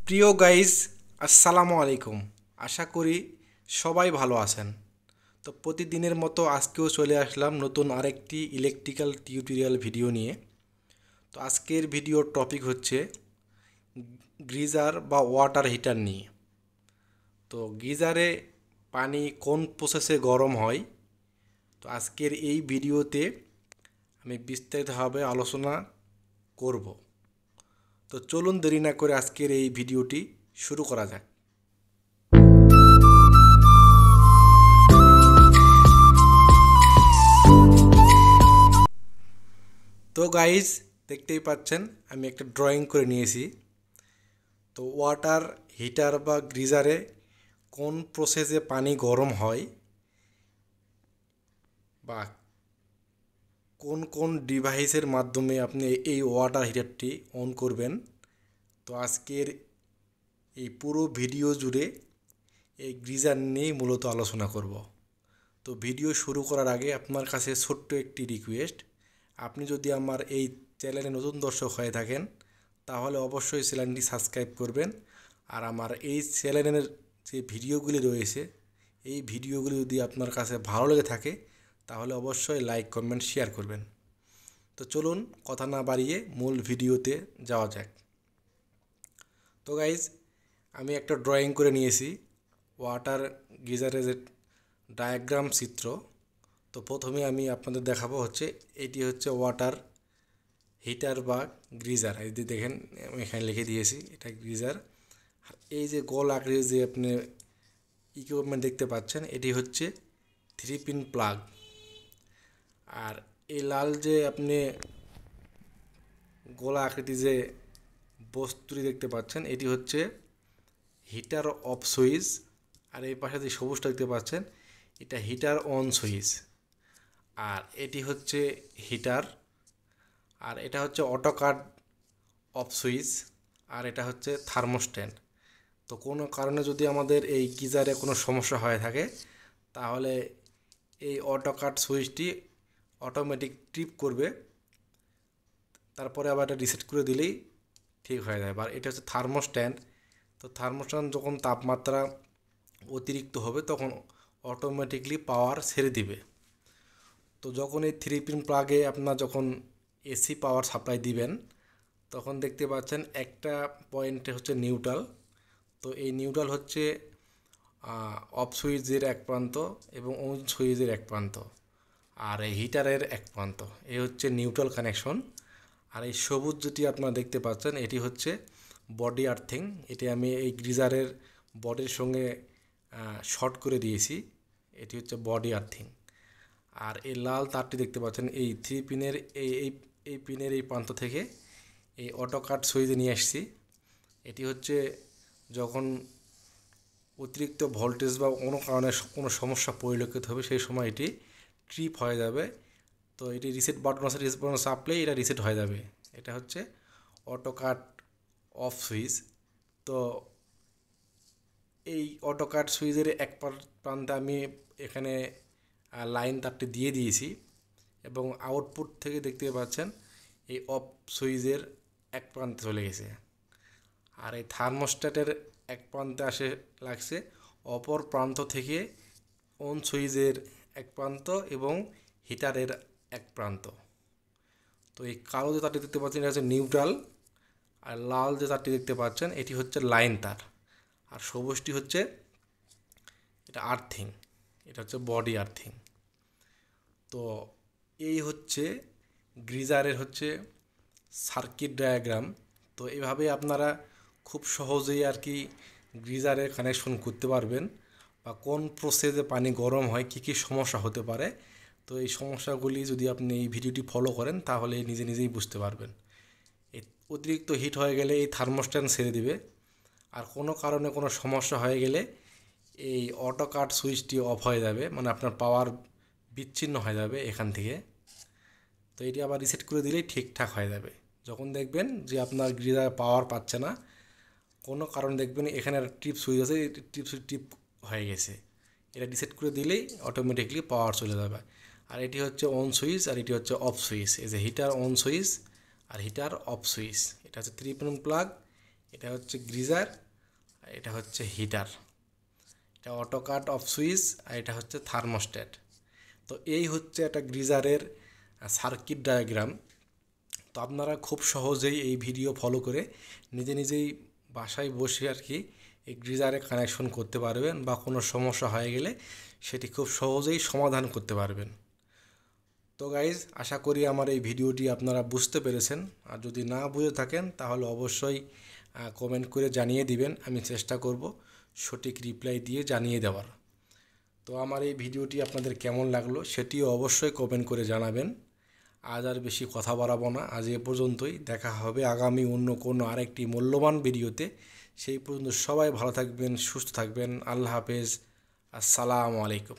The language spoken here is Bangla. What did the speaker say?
প্রিয় গাইজ, আসসালামু আলাইকুম। আশা করি সবাই ভালো আছেন। তো প্রতিদিনের মতো আজকেও চলে আসলাম নতুন আরেকটি ইলেকট্রিক্যাল টিউটোরিয়াল ভিডিও নিয়ে। তো আজকের ভিডিওর টপিক হচ্ছে গিজার বা ওয়াটার হিটার নিয়ে। তো গিজারে পানি কোন প্রসেসে গরম হয়, তো আজকের এই ভিডিওতে আমি বিস্তারিতভাবে আলোচনা করব। তো চলুন দেরি না করে আজকের এই ভিডিওটি শুরু করা যাক। তো গাইজ, দেখতেই পাচ্ছেন আমি একটা ড্রয়িং করে নিয়েছি। তো ওয়াটার হিটার বা গিজারে কোন প্রসেসে পানি গরম হয় বা কোন কোন ডিভাইসের মাধ্যমে আপনি এই ওয়াটার হিটারটি অন করবেন, তো আজকের এই পুরো ভিডিও জুড়ে এই গিজার নিয়েই মূলত আলোচনা করব। তো ভিডিও শুরু করার আগে আপনার কাছে ছোট্ট একটি রিকোয়েস্ট, আপনি যদি আমার এই চ্যানেলে নতুন দর্শক হয়ে থাকেন তাহলে অবশ্যই চ্যানেলটি সাবস্ক্রাইব করবেন। আর আমার এই চ্যানেলের যে ভিডিওগুলি রয়েছে এই ভিডিওগুলি যদি আপনার কাছে ভালো লেগে থাকে তাহলে অবশ্যই লাইক কমেন্ট শেয়ার করবেন। তো চলুন কথা না বাড়িয়ে মূল ভিডিওতে যাওয়া যাক। তো গাইজ, আমি একটা ড্রয়িং করে নিয়েছি ওয়াটার গিজারের যে ডায়াগ্রাম চিত্র। তো প্রথমে আমি আপনাদের দেখাবো হচ্ছে এটি হচ্ছে ওয়াটার হিটার বা গিজার। এই যে দেখেন আমি এখানে লিখে দিয়েছি এটা গিজার। এই যে গোল আকারে যে আপনি ইকুইপমেন্ট দেখতে পাচ্ছেন এটি হচ্ছে 3 পিন প্লাগ। আর এই লাল যে আপনি গোলা আকৃতি যে বস্তুটি দেখতে পাচ্ছেন এটি হচ্ছে হিটার অফ সুইচ। আর এই পাশে যে সবুজটা দেখতে পাচ্ছেন এটা হিটার অন সুইচ। আর এটি হচ্ছে হিটার, আর এটা হচ্ছে অটো কাট অফ সুইচ, আর এটা হচ্ছে থার্মোস্ট্যাট। তো কোনো কারণে যদি আমাদের এই গিজারে কোনো সমস্যা হয়ে থাকে তাহলে এই অটো কাট সুইচটি অটোমেটিক ট্রিপ করবে, তারপরে আবার এটা রিসেট করে দিলেই ঠিক হয়ে যায়। আর এটা হচ্ছে থার্মোস্ট্যাট। তো থার্মোস্ট্যাট যখন তাপমাত্রা অতিরিক্ত হবে তখন অটোমেটিকলি পাওয়ার ছেড়ে দিবে। তো যখন এই 3 পিন প্লাগে আপনার যখন এসি পাওয়ার সাপ্লাই দিবেন তখন দেখতে পাচ্ছেন একটা পয়েন্টে হচ্ছে নিউট্রাল। তো এই নিউট্রাল হচ্ছে অফ সুইচের এক প্রান্ত এবং অন সুইচের এক প্রান্ত, আর এই হিটারের এক প্রান্ত। এই হচ্ছে নিউট্রাল কানেকশন। আর এই সবুজ যেটি আপনারা দেখতে পাচ্ছেন এটি হচ্ছে বডি আর্থিং। এটি আমি এই গিজারের বডির সঙ্গে শর্ট করে দিয়েছি, এটি হচ্ছে বডি আর্থিং। আর এই লাল তারটি দেখতে পাচ্ছেন এই 3 পিনের এই পিনের এই প্রান্ত থেকে এই অটো কাট সুইচে নিয়ে আসছি। এটি হচ্ছে যখন অতিরিক্ত ভোল্টেজ বা কোনো কারণে কোনো সমস্যা পরিলক্ষিত হবে সেই সময় এটি ট্রিপ হয়ে যাবে। তো এটি রিসেট বাটন আছে, রিসেট বাটন চাপলেই এটা রিসেট হয়ে যাবে। এটা হচ্ছে অটো কাট অফ সুইচ। তো এই অটো কাট সুইচের এক প্রান্তে আমি এখানে লাইন তারটি দিয়ে দিয়েছি এবং আউটপুট থেকে দেখতে পাচ্ছেন এই অফ সুইচের এক প্রান্তে চলে গেছে। আর এই থার্মোস্ট্যাটের এক প্রান্তে লাগছে, অপর প্রান্ত থেকে অন সুইচের এক প্রান্ত এবং হিটারের এক প্রান্ত। তো এই কালো যে তারটি দেখতে পাচ্ছেন এটা হচ্ছে নিউট্রাল, আর লাল যে তারটি দেখতে পাচ্ছেন এটি হচ্ছে লাইন তার, আর সবুজটি হচ্ছে এটা আর্থিং, এটা হচ্ছে বডি আর্থিং। তো এই হচ্ছে গিজারের হচ্ছে সার্কিট ডায়াগ্রাম। তো এইভাবে আপনারা খুব সহজেই আর কি গিজারের কানেকশন করতে পারবেন বা কোন প্রসেসে পানি গরম হয় কী কী সমস্যা হতে পারে। তো এই সমস্যাগুলি যদি আপনি এই ভিডিওটি ফলো করেন তাহলে নিজে নিজেই বুঝতে পারবেন। এই অতিরিক্ত হিট হয়ে গেলে এই থার্মোস্ট্যাট ছেড়ে দিবে, আর কোনো কারণে কোনো সমস্যা হয়ে গেলে এই অটো কাট সুইচটি অফ হয়ে যাবে, মানে আপনার পাওয়ার বিচ্ছিন্ন হয়ে যাবে এখান থেকে। তো এটি আবার রিসেট করে দিলেই ঠিকঠাক হয়ে যাবে। যখন দেখবেন যে আপনার গিজার পাওয়ার পাচ্ছে না, কোনো কারণ দেখবেন এখানে একটা টিপ সুইচ আছে, টিপ সুইচ টিপ হয়ে গেছে, এটা রিসেট করে দিলেই অটোমেটিকলি পাওয়ার চলে যাবে। আর এটি হচ্ছে অন সুইচ আর এটি হচ্ছে অফ সুইচ। এই যে হিটার অন সুইচ আর হিটার অফ সুইচ, এটা হচ্ছে 3 পিন প্লাগ, এটা হচ্ছে গিজার, আর এটা হচ্ছে হিটার। এটা অটো কাট অফ সুইচ, আর এটা হচ্ছে থার্মোস্ট্যাট। তো এই হচ্ছে একটা গিজারের সার্কিট ডায়াগ্রাম। তো আপনারা খুব সহজেই এই ভিডিও ফলো করে নিজেই বাসায় বসে আর কি এই গিজারে কানেকশন করতে পারবেন, বা কোনো সমস্যা হয়ে গেলে সেটি খুব সহজেই সমাধান করতে পারবেন। তো গাইজ, আশা করি আমার এই ভিডিওটি আপনারা বুঝতে পেরেছেন। আর যদি না বুঝে থাকেন তাহলে অবশ্যই কমেন্ট করে জানিয়ে দিবেন, আমি চেষ্টা করব সঠিক রিপ্লাই দিয়ে জানিয়ে দেওয়ার। তো আমার এই ভিডিওটি আপনাদের কেমন লাগলো সেটিও অবশ্যই কমেন্ট করে জানাবেন। আজ আর বেশি কথা বাড়াবো না, আজ এ পর্যন্তই। দেখা হবে আগামী অন্য কোনো আরেকটি মূল্যবান ভিডিওতে। সেই পর্যন্ত সবাই ভালো থাকবেন, সুস্থ থাকবেন। আল্লাহ হাফেজ, আসসালামু আলাইকুম।